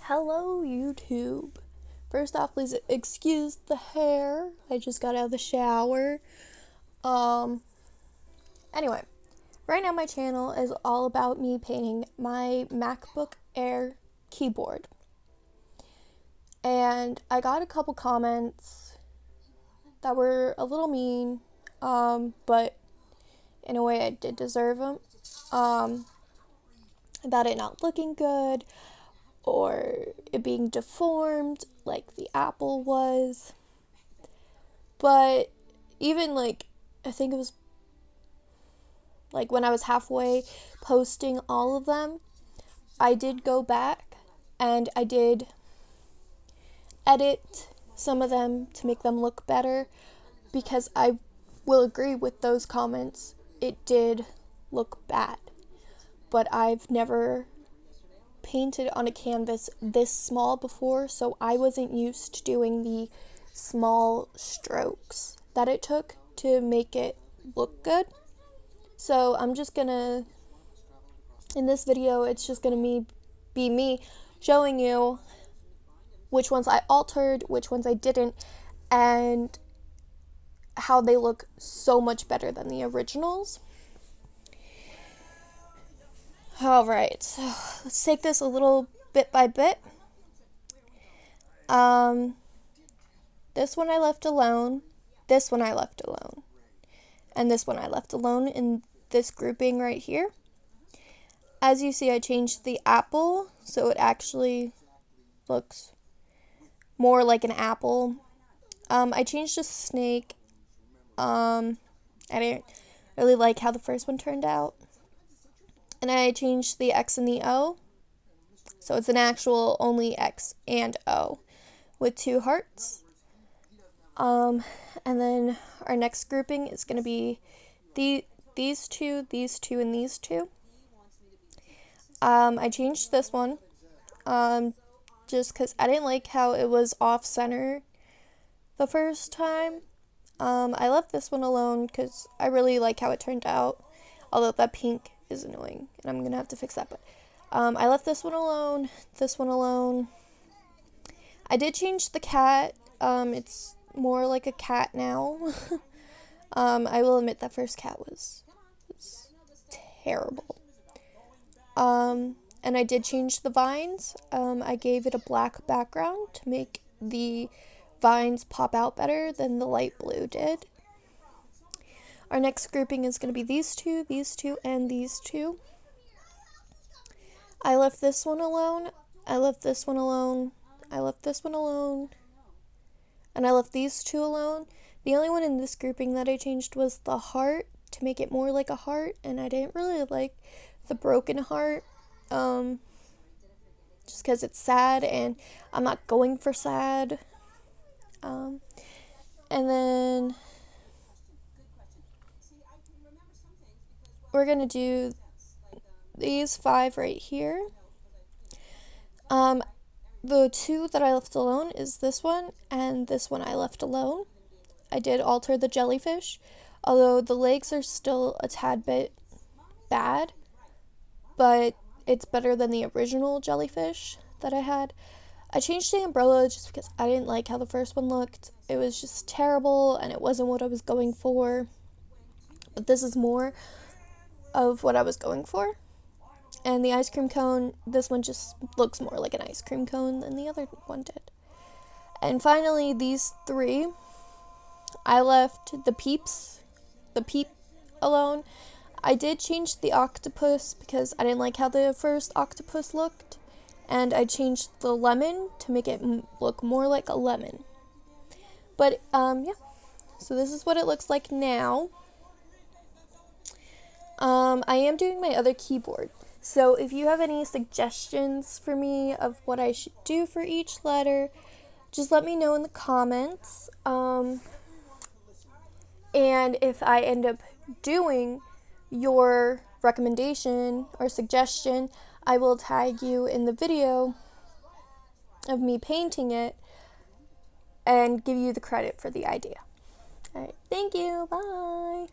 Hello, YouTube. First off, please excuse the hair. I just got out of the shower. Anyway, right now my channel is all about me painting my MacBook Air keyboard. And I got a couple comments that were a little mean, but in a way I did deserve them. About it not looking good, or it being deformed like the Apple was. But even I think it was when I was halfway posting all of them, I did go back and I did edit some of them to make them look better, because I will agree with those comments, it did look bad. But I've never painted on a canvas this small before, so I wasn't used to doing the small strokes that it took to make it look good. So I'm just gonna, in this video, it's just gonna be me showing you which ones I altered, which ones I didn't, and how they look so much better than the originals. Alright, so let's take this a little bit by bit. This one I left alone, this one I left alone, and this one I left alone in this grouping right here. As you see, I changed the apple, so it actually looks more like an apple. I changed the snake. I didn't really like how the first one turned out. And I changed the X and the O, so it's an actual only X and O with 2 hearts. And then our next grouping is going to be these two, and these two. I changed this one just because I didn't like how it was off-center the first time. I left this one alone because I really like how it turned out, although that pink is annoying and I'm gonna have to fix that. But I left this one alone, this one alone. I did change the cat. It's more like a cat now. I will admit that first cat was terrible. And I did change the vines. I gave it a black background to make the vines pop out better than the light blue did. Our next grouping is going to be these two, and these two. I left this one alone, I left this one alone, I left this one alone, and I left these two alone. The only one in this grouping that I changed was the heart, to make it more like a heart, and I didn't really like the broken heart, just because it's sad, and I'm not going for sad. And then we're gonna do these 5 right here. The 2 that I left alone is this one, and this one I left alone. I did alter the jellyfish, although the legs are still a tad bit bad, but it's better than the original jellyfish that I had. I changed the umbrella just because I didn't like how the first one looked. It was just terrible, and it wasn't what I was going for. But this is more of what I was going for. And the ice cream cone, this one just looks more like an ice cream cone than the other one did. And finally, these 3, I left the peep alone. I did change the octopus because I didn't like how the first octopus looked. And I changed the lemon to make it look more like a lemon. But, yeah. So this is what it looks like now. I am doing my other keyboard. So if you have any suggestions for me of what I should do for each letter, just let me know in the comments. And if I end up doing your recommendation or suggestion, I will tag you in the video of me painting it and give you the credit for the idea. Alright, thank you, bye!